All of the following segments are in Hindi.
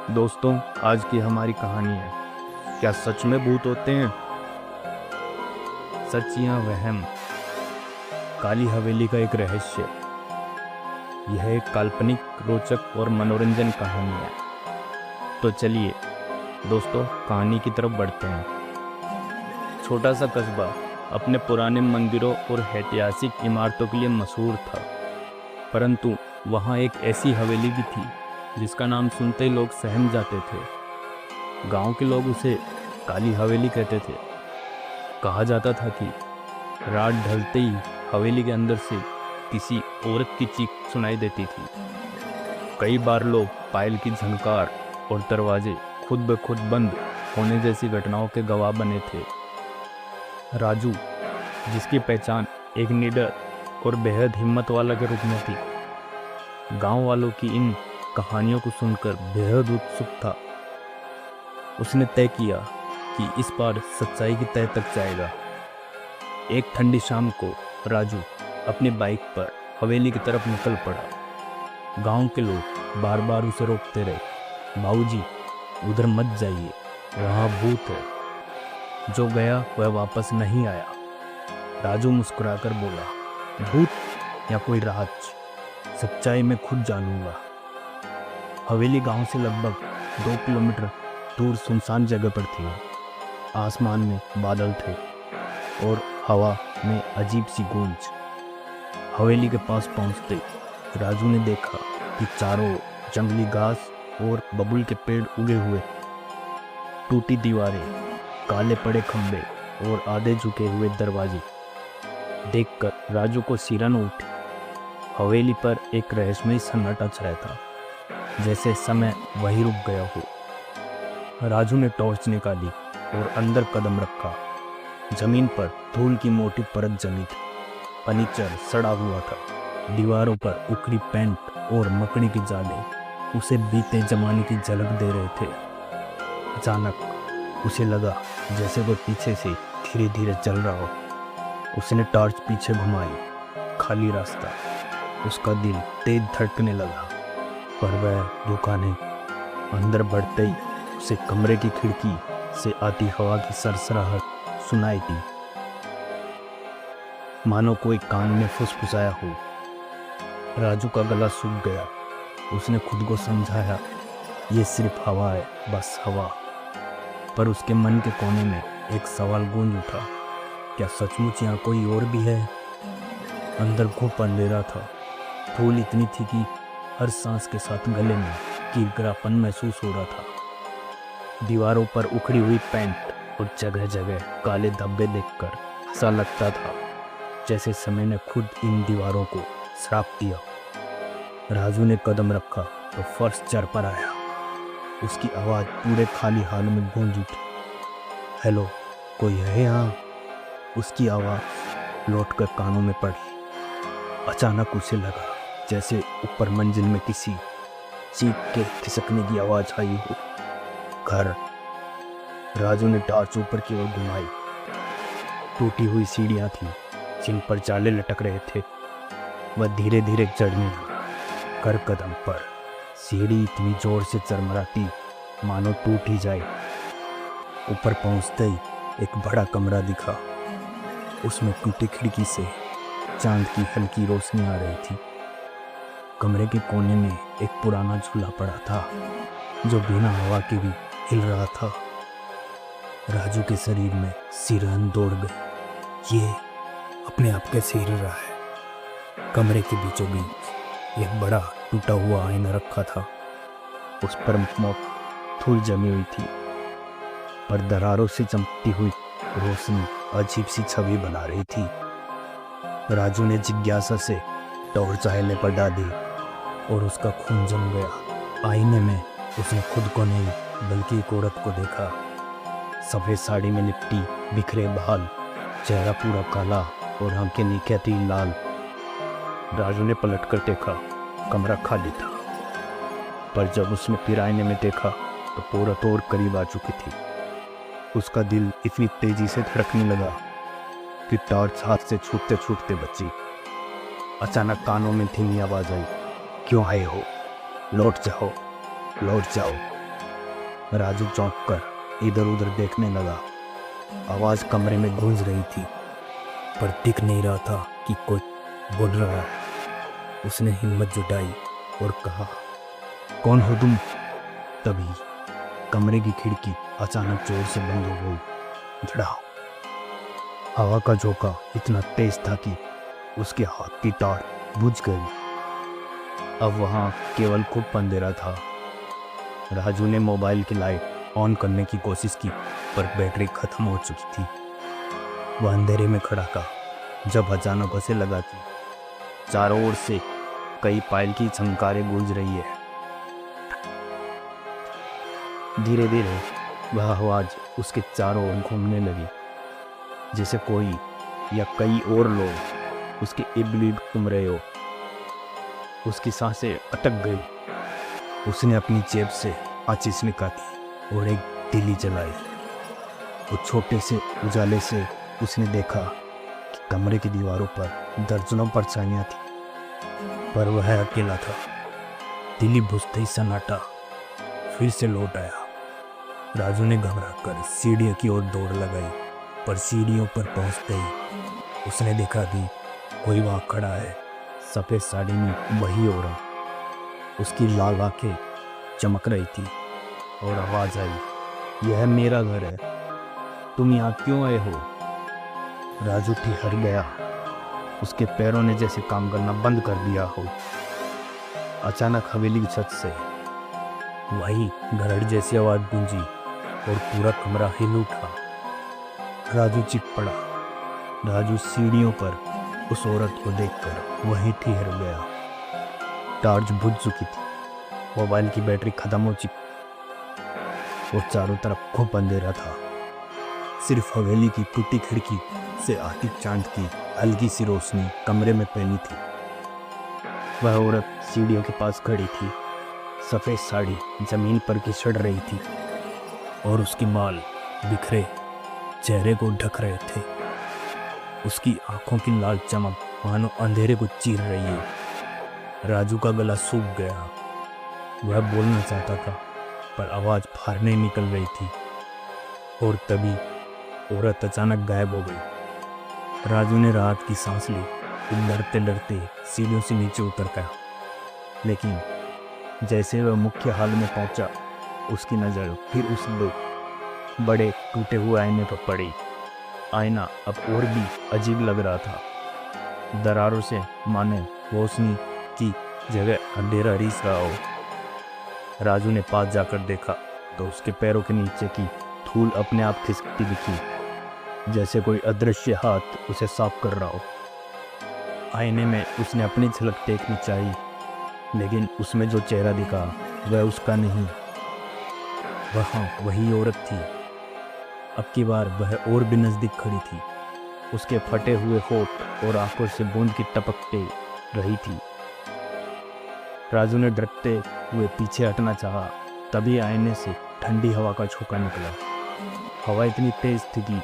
दोस्तों, आज की हमारी कहानी है, क्या सच में भूत होते हैं? सच या वहम? काली हवेली का एक रहस्य। यह एक काल्पनिक, रोचक और मनोरंजन कहानी है। तो चलिए दोस्तों, कहानी की तरफ बढ़ते हैं। छोटा सा कस्बा अपने पुराने मंदिरों और ऐतिहासिक इमारतों के लिए मशहूर था, परंतु वहाँ एक ऐसी हवेली भी थी जिसका नाम सुनते ही लोग सहम जाते थे। गांव के लोग उसे काली हवेली कहते थे। कहा जाता था कि रात ढलते ही हवेली के अंदर से किसी औरत की चीख सुनाई देती थी। कई बार लोग पायल की झनकार और दरवाजे खुद ब खुद बंद होने जैसी घटनाओं के गवाह बने थे। राजू, जिसकी पहचान एक निडर और बेहद हिम्मत वाला के रूप में थी, गांव वालों की इन कहानियों को सुनकर बेहद उत्सुक था। उसने तय किया कि इस बार सच्चाई की तह तक जाएगा। एक ठंडी शाम को राजू अपनी बाइक पर हवेली की तरफ निकल पड़ा। गांव के लोग बार बार उसे रोकते रहे। बाबूजी, उधर मत जाइए, वहां भूत है। जो गया वह वापस नहीं आया। राजू मुस्कुराकर बोला, भूत या कोई राज, सच्चाई मैं खुद जानूंगा। हवेली गांव से लगभग 2 किलोमीटर दूर सुनसान जगह पर थी। आसमान में बादल थे और हवा में अजीब सी गूंज। हवेली के पास पहुंचते राजू ने देखा कि चारों ओर जंगली घास और बबुल के पेड़ उगे हुए, टूटी दीवारें, काले पड़े खंभे और आधे झुके हुए दरवाजे। देखकर राजू को सिरन उठी। हवेली पर एक रहस्यमय सन्नाटा छाया था, जैसे समय वहीं रुक गया हो। राजू ने टॉर्च निकाली और अंदर कदम रखा। जमीन पर धूल की मोटी परत जमी थी। फर्नीचर सड़ा हुआ था। दीवारों पर उखड़ी पेंट और मकड़ी की जाले उसे बीते जमाने की झलक दे रहे थे। अचानक उसे लगा जैसे वो पीछे से धीरे धीरे चल रहा हो। उसने टॉर्च पीछे घुमाई। खाली रास्ता। उसका दिल तेज धड़कने लगा, पर वह रुका नहीं। अंदर बढ़ते ही उसे कमरे की खिड़की से आती हवा की सरसराहट सुनाई दी, मानो कोई कान में फुसफुसाया हो। राजू का गला सूख गया। उसने खुद को समझाया, ये सिर्फ हवा है, बस हवा। पर उसके मन के कोने में एक सवाल गूंज उठा, क्या सचमुच यहाँ कोई और भी है? अंदर घुप अंधेरा था। धूल इतनी थी कि हर सांस के साथ गले में कीकरापन महसूस हो रहा था। दीवारों पर उखड़ी हुई पेंट और जगह जगह काले धब्बे देखकर ऐसा लगता था जैसे समय ने खुद इन दीवारों को श्राप दिया। राजू ने कदम रखा तो फर्श चढ़ पर आया। उसकी आवाज पूरे खाली हॉल में गूंज उठी, हेलो, कोई है यहाँ? उसकी आवाज लौटकर कानों में पड़ी। अचानक उसे लगा जैसे ऊपर मंजिल में किसी चीख के खिसकने की आवाज आई हो। घर। राजू ने टॉर्च ऊपर की ओर घुमाई। टूटी हुई सीढ़ियां थी जिन पर जाले लटक रहे थे। वह धीरे धीरे चढ़ने लगा। कर कदम पर सीढ़ी इतनी जोर से चरमराती मानो टूट ही जाए। ऊपर पहुंचते ही एक बड़ा कमरा दिखा। उसमें टूटी खिड़की से चांद की हल्की रोशनी आ रही थी। कमरे के कोने में एक पुराना झूला पड़ा था जो बिना हवा के भी हिल रहा था। राजू के शरीर में सिरहन दौड़ गई। ये अपने आप कैसे हिल रहा है? कमरे के बीचों बीच एक बड़ा टूटा हुआ आईना रखा था। उस पर धूल जमी हुई थी, पर दरारों से चमकती हुई रोशनी अजीब सी छवि बना रही थी। राजू ने जिज्ञासा से टॉर्च आईने पर डाली और उसका खून जम गया। आईने में उसने खुद को नहीं बल्कि एक औरत को देखा। सफेद साड़ी में लिपटी, बिखरे बाल, चेहरा पूरा काला और आंखें निकहती लाल। राजू ने पलट कर देखा, कमरा खाली था, पर जब उसने फिर आईने में देखा तो औरत और करीब आ चुकी थी। उसका दिल इतनी तेजी से धड़कने लगा कि टॉर्च हाथ से छूटते छूटते बची। अचानक कानों में धीमी आवाज आई, क्यों आए हो? लौट जाओ, लौट जाओ। राजू चौंक कर इधर उधर देखने लगा। आवाज कमरे में गूंज रही थी, पर दिख नहीं रहा था कि कोई बोल रहा है। उसने हिम्मत जुटाई और कहा, कौन हो तुम? तभी कमरे की खिड़की अचानक जोर से बंद हो गई। धड़ाम। हवा का झोंका इतना तेज था कि उसके हाथ की टार बुझ गई। अब वहां केवल खूब अंधेरा था। राजू ने मोबाइल की लाइट ऑन करने की कोशिश की, पर बैटरी खत्म हो चुकी थी। वह अंधेरे में खड़ा था जब अचानक उसे लगा कि चारों ओर से कई पायल की झंकारें गूंज रही है। धीरे धीरे वह आवाज उसके चारों ओर घूमने लगी, जैसे कोई या कई और लोग उसके इर्द गिर्द घूम रहे हो। उसकी सांसें अटक गई। उसने अपनी जेब से माचिस निकाली और एक तीली जलाई। वो छोटे से उजाले से उसने देखा कि कमरे की दीवारों पर दर्जनों परछाइयां थी, पर वह अकेला था। तीली बुझते ही सन्नाटा फिर से लौट आया। राजू ने घबराकर सीढ़ियों की ओर दौड़ लगाई, पर सीढ़ियों पर पहुंचते ही उसने देखा कि कोई वहां खड़ा है। सफेद साड़ी में वही औरत। उसकी लाल आंखें चमक रही थी और आवाज आई, यह मेरा घर है, तुम यहाँ क्यों आए हो? राजू ठिठर गया। उसके पैरों ने जैसे काम करना बंद कर दिया हो। अचानक हवेली की छत से वही घरड़ जैसी आवाज गूंजी और पूरा कमरा हिल उठा। राजू चीख पड़ा। राजू सीढ़ियों पर उस औरत को देखकर वहीं ठिठर गया। टॉर्च बुझ चुकी थी, मोबाइल की बैटरी खत्म हो चुकी और चारों तरफ खूब अंधेरा था। सिर्फ हवेली की टूटी खिड़की से आती चांद की हल्की सी रोशनी कमरे में फैली थी। वह औरत सीढ़ियों के पास खड़ी थी। सफेद साड़ी जमीन पर घिसड़ रही थी और उसके बाल बिखरे चेहरे को ढक रहे थे। उसकी आंखों की लाल चमक मानो अंधेरे को चीर रही है। राजू का गला सूख गया। वह बोलना चाहता था, पर आवाज बाहर नहीं निकल रही थी। और तभी औरत अचानक गायब हो गई। राजू ने राहत की सांस ली। डरते डरते सीढ़ियों से नीचे उतर गया, लेकिन जैसे वह मुख्य हॉल में पहुंचा, उसकी नजर फिर उस बड़े टूटे हुए आईने पर पड़ी। आईना अब और भी अजीब लग रहा था। दरारों से माने रोशनी की जगह अंधेरा रिस रहा हो। राजू ने पास जाकर देखा तो उसके पैरों के नीचे की धूल अपने आप खिसकती दिखी, जैसे कोई अदृश्य हाथ उसे साफ कर रहा हो। आईने में उसने अपनी झलक देखनी चाहिए, लेकिन उसमें जो चेहरा दिखा वह उसका नहीं। वहाँ वही औरत थी। अब की बार वह और भी नजदीक खड़ी थी। उसके फटे हुए होठ और आंखों से बूंद की टपकते रही थी। राजू ने डरते हुए पीछे हटना चाहा, तभी आईने से ठंडी हवा का झोंका निकला। हवा इतनी तेज थी कि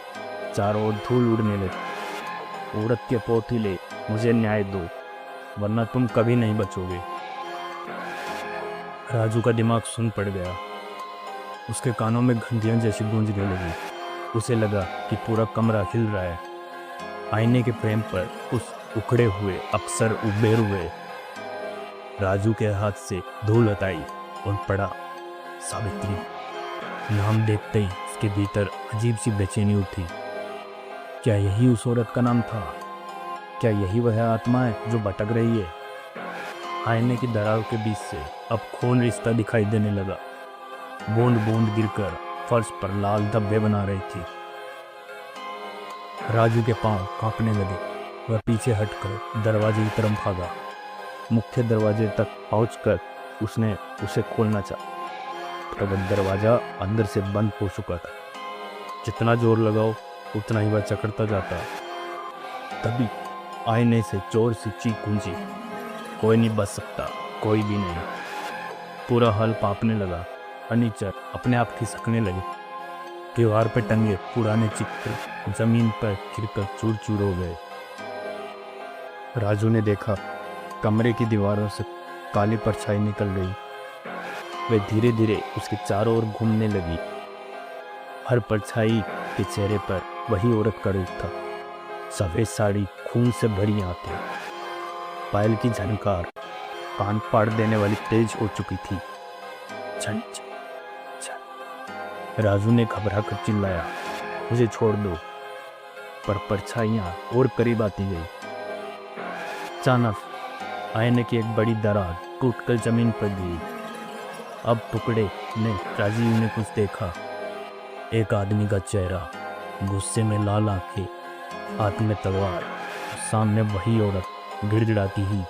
चारों ओर धूल उड़ने लगी। औरत के पोतीले, मुझे न्याय दो, वरना तुम कभी नहीं बचोगे। राजू का दिमाग सुन पड़ गया। उसके कानों में घंटियां जैसी गूंजने लगी। उसे लगा कि पूरा कमरा हिल रहा है। आईने के फ्रेम पर उस उखड़े हुए अक्षर उबेर हुए। राजू के हाथ से धूल हटाई और पढ़ा, सावित्री। नाम देखते ही उसके भीतर अजीब सी बेचैनी उठी। क्या यही उस औरत का नाम था? क्या यही वह आत्मा है जो भटक रही है? आईने की दरारों के बीच से अब खून रिश्ता दिखाई देने लगा। बूंद बूंद गिरकर फर्श पर लाल धब्बे बना रही थी। राजू के पांव कांपने लगे। वह पीछे हटकर दरवाजे की तरफ भागा। मुख्य दरवाजे तक पहुंचकर उसने उसे खोलना चाहा, तब दरवाजा अंदर से बंद हो चुका था। जितना जोर लगाओ उतना ही वह चकरता जाता। तभी आईने से जोर से चीख गूंजी, कोई नहीं बच सकता, कोई भी नहीं। पूरा हॉल कांपने लगा। फर्नीचर अपने आप खिसकने लगे। दीवार पर टंगे पुराने चित्र जमीन पर गिरकर चूर चूर हो गए। राजू ने देखा कमरे की दीवारों से काली परछाई निकल गई। वह धीरे धीरे उसके चारों ओर घूमने लगी। हर परछाई के चेहरे पर वही औरत का रूप था। सफेद साड़ी, खून से भरी आंखें, पायल की झनकार कान फाड़ देने वाली तेज हो चुकी थी। छन छन छन। राजू ने घबरा कर चिल्लाया, मुझे छोड़ दो। पर परछाइयां और करीब आती गई। अचानक आईने की एक बड़ी दरार टूटकर जमीन पर गिरी। अब टुकड़े ने राजीव ने कुछ देखा। एक आदमी का चेहरा, गुस्से में लाल आंखें, हाथ में तलवार, सामने वही औरत गिड़गिड़ाती ही।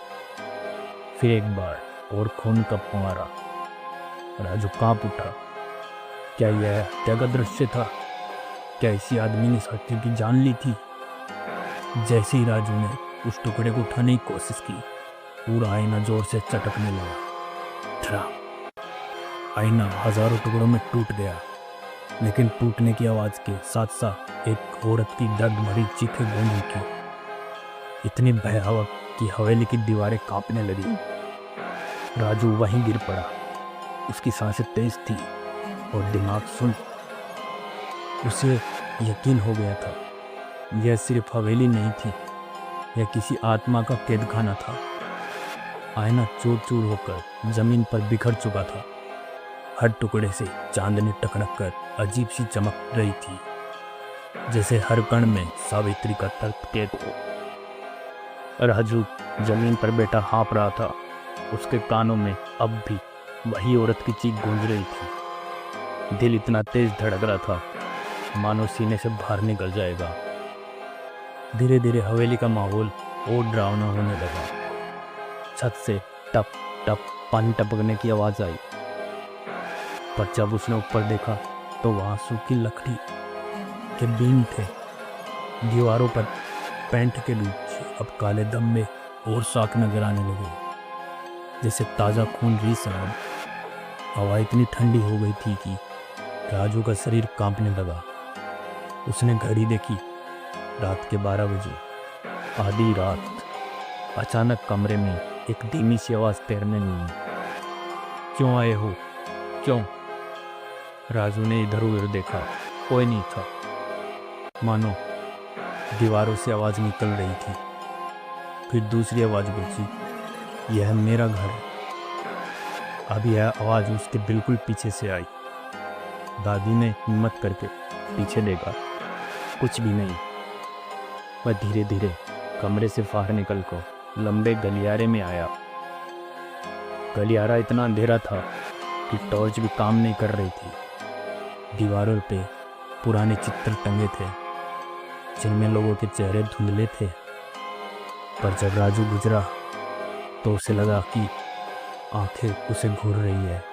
फिर एक बार और खून का फुहारा। राजू कांप उठा। क्या यह हत्या का दृश्य था? क्या इसी आदमी ने साथी की जान ली थी? जैसे ही राजू ने उस टुकड़े को उठाने की कोशिश की, पूरा आईना जोर से चटकने लगा। आईना हजारों टुकड़ों में टूट गया, लेकिन टूटने की आवाज के साथ साथ एक औरत की दर्द भरी चीखें गूंज उठी, इतनी भयावह कि हवेली की दीवारें कांपने लगी। राजू वहीं गिर पड़ा। उसकी सांसें तेज थी और दिमाग सुन। उसे यकीन हो गया था, यह सिर्फ हवेली नहीं थी, यह किसी आत्मा का कैदखाना था। आईना चूर चूर होकर जमीन पर बिखर चुका था। हर टुकड़े से चांदनी टकराक कर अजीब सी चमक रही थी, जैसे हर कण में सावित्री का तर्क कैद हो। राजू जमीन पर बैठा हाँफ रहा था। उसके कानों में अब भी वही औरत की चीख गूंज रही थी। दिल इतना तेज धड़क रहा था मानो सीने से बाहर निकल जाएगा। धीरे धीरे हवेली का माहौल और डरावना होने लगा। छत से टप टप पानी टपकने की आवाज आई। पर जब उसने ऊपर देखा तो वहां सूखी लकड़ी के बीम थे। दीवारों पर पेंट के बीच अब काले धब्बे और साख नजर आने लगे, जैसे ताजा खून रीस रहा। हवा इतनी ठंडी हो गई थी कि राजू का शरीर कांपने लगा। उसने घड़ी देखी, रात के 12 बजे, आधी रात। अचानक कमरे में एक धीमी सी आवाज तैरने लगी। क्यों आए हो? क्यों? राजू ने इधर उधर देखा, कोई नहीं था। मानो दीवारों से आवाज निकल रही थी। फिर दूसरी आवाज गूंजी, यह मेरा घर है। अब यह आवाज उसके बिल्कुल पीछे से आई। दादी ने हिम्मत करके पीछे देखा, कुछ भी नहीं। वह धीरे धीरे कमरे से बाहर निकलकर लंबे गलियारे में आया। गलियारा इतना अंधेरा था कि टॉर्च भी काम नहीं कर रही थी। दीवारों पे पुराने चित्र टंगे थे, जिनमें लोगों के चेहरे धुंधले थे। पर जब राजू गुजरा तो उसे लगा कि आंखें उसे घूर रही है।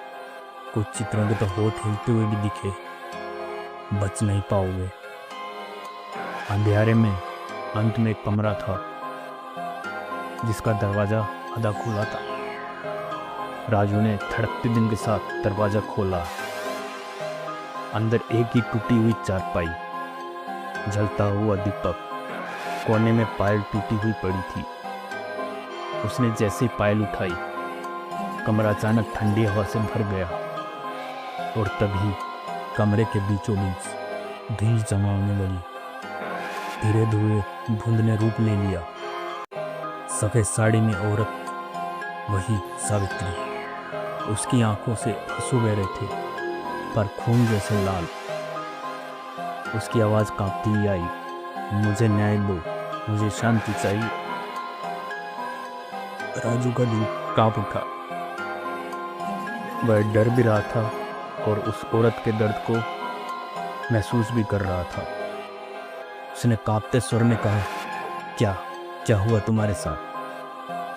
कुछ चित्रों के तो होठ हिलते हुए भी दिखे। बच नहीं पाओगे। अंधेरे में अंत में एक कमरा था, जिसका दरवाजा आधा खुला था। राजू ने धड़कते दिल के साथ दरवाजा खोला। अंदर एक ही टूटी हुई चारपाई, जलता हुआ दीपक, कोने में पायल टूटी हुई पड़ी थी। उसने जैसे ही पायल उठाई, कमरा अचानक ठंडी हवा से भर गया और तभी कमरे के बीचों बीच भीड़ जमा होने लगी। धीरे धीरे धुंध ने रूप ले लिया। सफेद साड़ी में औरत, वही सावित्री। उसकी आंखों से आंसू बह रहे थे, पर खून जैसे लाल। उसकी आवाज कांपती ही आई, मुझे न्याय दो, मुझे शांति चाहिए। राजू का दिल कांप उठा। वह डर भी रहा था और उस औरत के दर्द को महसूस भी कर रहा था। उसने कांपते स्वर में कहा, क्या क्या हुआ तुम्हारे साथ?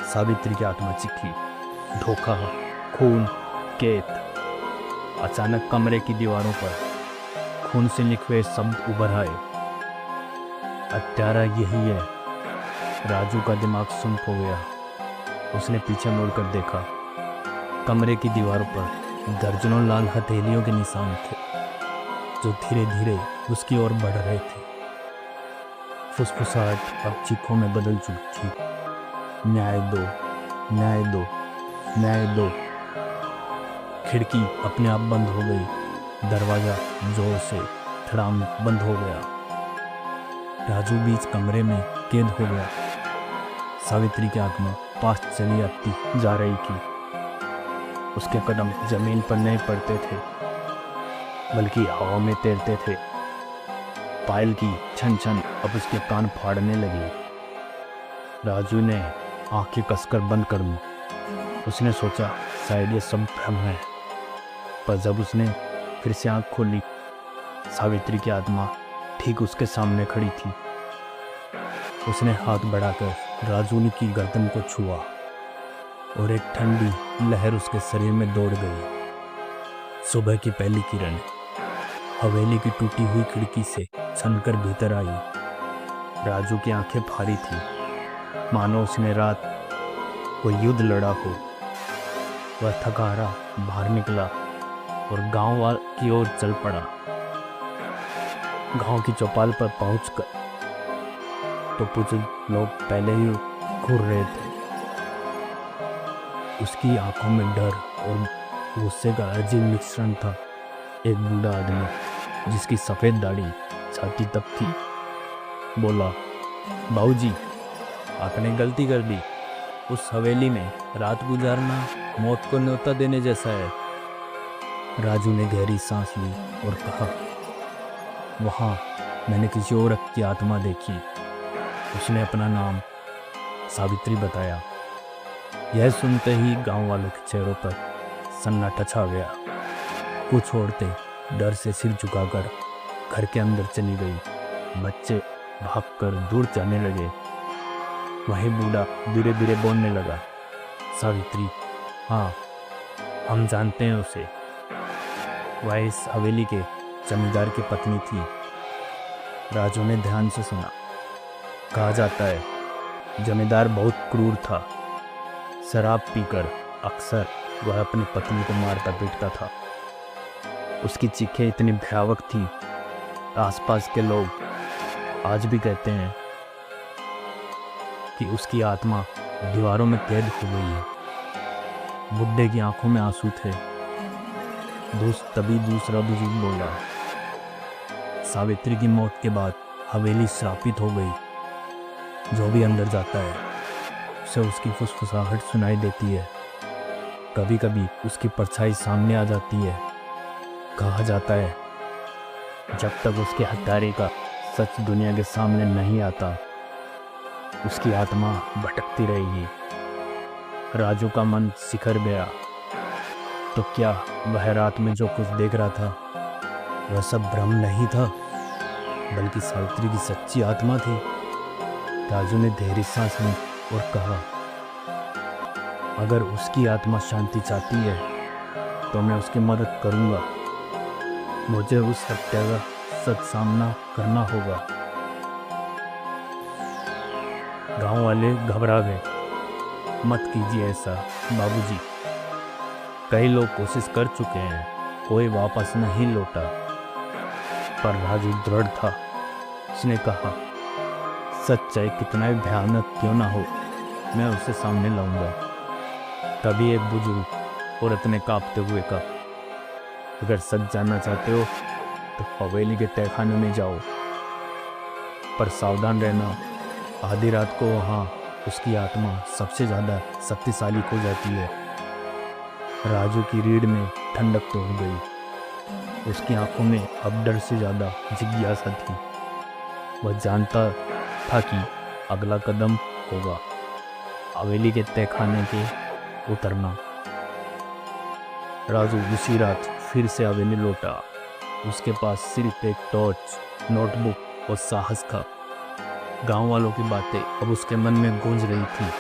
सावित्री की आत्मा चीखी। धोखा, खून, कैद। अचानक कमरे की दीवारों पर खून से लिखे हुए शब्द उभर आए, हत्यारा यही है। राजू का दिमाग सुन्न हो गया। उसने पीछे मुड़कर देखा। कमरे की दीवारों पर दर्जनों लाल हथेलियों के निशान थे, जो धीरे धीरे उसकी ओर बढ़ रहे थे। फुसफुसाहट अब चीखों में बदल चुकी थी। न्याय दो, न्याय दो, न्याय दो। खिड़की अपने आप बंद हो गई। दरवाजा जोर से धड़ाम बंद हो गया। राजू बीच कमरे में कैद हो गया। सावित्री की आत्मा पास चली आती जा रही थी। उसके कदम जमीन पर नहीं पड़ते थे, बल्कि हवा में तैरते थे। पायल की छन छन अब उसके कान फाड़ने लगी। राजू ने आंखें कसकर बंद कर दी। उसने सोचा शायद ये सब भ्रम है, पर जब उसने फिर से आंख खोली, सावित्री की आत्मा ठीक उसके सामने खड़ी थी। उसने हाथ बढ़ाकर राजू की गर्दन को छुआ और एक ठंडी लहर उसके शरीर में दौड़ गई। सुबह की पहली किरण हवेली की टूटी हुई खिड़की से छनकर भीतर आई। राजू की आंखें भारी थी, मानो उसने रात को युद्ध लड़ा हो। वह थका हारा बाहर निकला और गांव की ओर चल पड़ा। गांव की चौपाल पर पहुंचकर तो कुछ लोग पहले ही घूर रहे थे। उसकी आंखों में डर और गुस्से का अजीब मिश्रण था। एक बूढ़ा आदमी जिसकी सफ़ेद दाढ़ी छाती तक थी बोला, बाबूजी, आपने गलती कर दी। उस हवेली में रात गुजारना मौत को न्योता देने जैसा है। राजू ने गहरी सांस ली और कहा, वहाँ मैंने किसी औरत की आत्मा देखी। उसने अपना नाम सावित्री बताया। यह सुनते ही गांव वालों के चेहरों पर सन्नाटा छा गया। कुछ औरतें डर से सिर झुकाकर घर के अंदर चली गई। बच्चे भागकर दूर जाने लगे। वही बूढ़ा धीरे धीरे बोलने लगा, सावित्री, हाँ, हम जानते हैं उसे। वह इस हवेली के जमींदार की पत्नी थी। राजू ने ध्यान से सुना। कहा जाता है जमींदार बहुत क्रूर था। शराब पीकर अक्सर वह अपनी पत्नी को मारता पीटता था। उसकी चीखें इतनी भयावह थी, आसपास के लोग आज भी कहते हैं कि उसकी आत्मा दीवारों में कैद हो गई है। बुड्ढे की आंखों में आंसू थे। तभी दूसरा बुजुर्ग बोला, सावित्री की मौत के बाद हवेली श्रापित हो गई। जो भी अंदर जाता है उसे उसकी फुसफुसाहट सुनाई देती है। कभी कभी उसकी परछाई सामने आ जाती है। कहा जाता है जब तक उसके हत्यारे का सच दुनिया के सामने नहीं आता, उसकी आत्मा भटकती रहेगी। राजू का मन सिखर गया। तो क्या वह रात में जो कुछ देख रहा था वह सब भ्रम नहीं था, बल्कि सावित्री की सच्ची आत्मा थी? राजू ने गहरी सांस ली और कहा, अगर उसकी आत्मा शांति चाहती है तो मैं उसकी मदद करूंगा। मुझे उस हत्या का सच सामना करना होगा। गांव वाले घबरा गए। मत कीजिए ऐसा बाबूजी, कई लोग कोशिश कर चुके हैं, कोई वापस नहीं लौटा। पर राजू दृढ़ था। उसने कहा, सच चाहे कितना भी भयानक क्यों ना हो, मैं उसे सामने लाऊंगा। तभी एक बुजुर्ग औरत ने कांपते हुए कहा, अगर सच जानना चाहते हो तो हवेली के तहखाने में जाओ, पर सावधान रहना, आधी रात को वहाँ उसकी आत्मा सबसे ज़्यादा शक्तिशाली हो जाती है। राजू की रीढ़ में ठंडक तो हो गई। उसकी आंखों में अब डर से ज़्यादा जिज्ञासा थी। वह जानता था कि अगला कदम होगा हवेली के तहखाने के उतरना। राजू उसी रात फिर से हवेली लौटा। उसके पास सिर्फ एक टॉर्च, नोटबुक और साहस था। गांव वालों की बातें अब उसके मन में गूंज रही थी।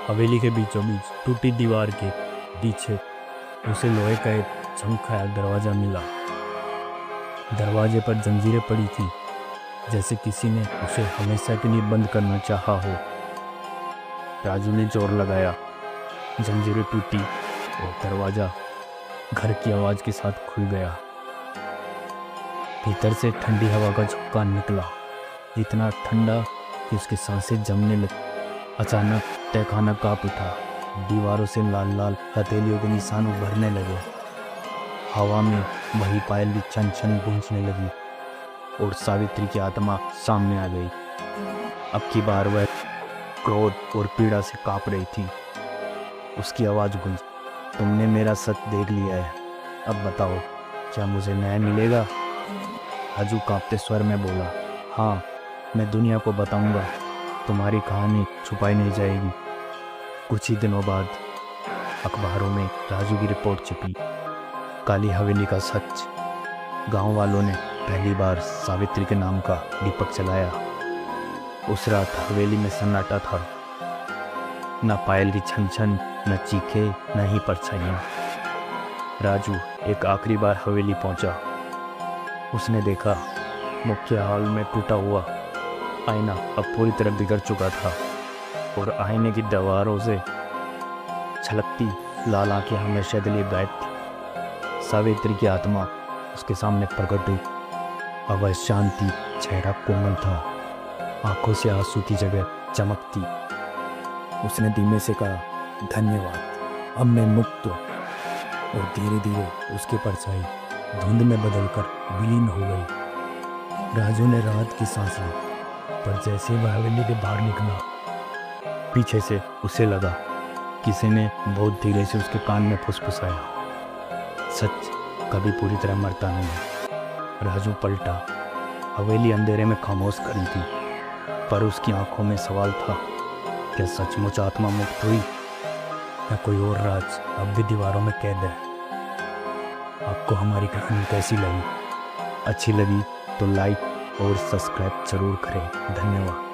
हवेली के बीचों बीच टूटी दीवार के पीछे उसे लोहे का एक चमकाया दरवाजा मिला। दरवाजे पर जंजीरें पड़ी थी, जैसे किसी ने उसे हमेशा के लिए बंद करना चाहा हो। राजू ने जोर लगाया, जंजीरें टूटी और दरवाजा घर की आवाज के साथ खुल गया। भीतर से ठंडी हवा का झोंका निकला, इतना ठंडा कि उसकी सांसें जमने लगी। अचानक तहखाना कांप उठा। दीवारों से लाल लाल हथेलियों के निशान उभरने लगे। हवा में वही पायल भी छन छन गूंजने लगी और सावित्री की आत्मा सामने आ गई। अब की बार वह क्रोध और पीड़ा से कांप रही थी। उसकी आवाज गूंजी, तुमने मेरा सच देख लिया है, अब बताओ क्या मुझे न्याय मिलेगा? राजू कांपते स्वर में बोला, हाँ, मैं दुनिया को बताऊंगा, तुम्हारी कहानी छुपाई नहीं जाएगी। कुछ ही दिनों बाद अखबारों में राजू की रिपोर्ट छपी, काली हवेली का सच। गांव वालों ने पहली बार सावित्री के नाम का दीपक जलाया। उस रात हवेली में सन्नाटा था, न पायल की छन छन, न चीखे, न ही परछाइयां। राजू एक आखिरी बार हवेली पहुंचा। उसने देखा मुख्य हॉल में टूटा हुआ आईना अब पूरी तरह बिगड़ चुका था और आईने की दीवारों से छलकती लाल आंखें हमेशा के लिए गायब थी। सावित्री की आत्मा उसके सामने प्रकट हुई। अब वह शांति, चेहरा कोमल था, आंखों से आंसू की जगह चमक थी। उसने धीमे से कहा, धन्यवाद, अब मैं मुक्त हूँ। और धीरे धीरे उसकी परछाई धुंध में बदलकर विलीन हो गई। राजू ने राहत की सांस ली, पर जैसे वह हवेली के बाहर निकला, पीछे से उसे लगा किसी ने बहुत धीरे से उसके कान में फुसफुसाया, सच कभी पूरी तरह मरता नहीं। राजू पलटा। हवेली अंधेरे में खामोश खड़ी थी, पर उसकी आंखों में सवाल था, क्या सचमुच आत्मा मुक्त हुई या कोई और राज अब भी दीवारों में कैद है? आपको हमारी कहानी कैसी लगी? अच्छी लगी तो लाइक और सब्सक्राइब जरूर करें। धन्यवाद।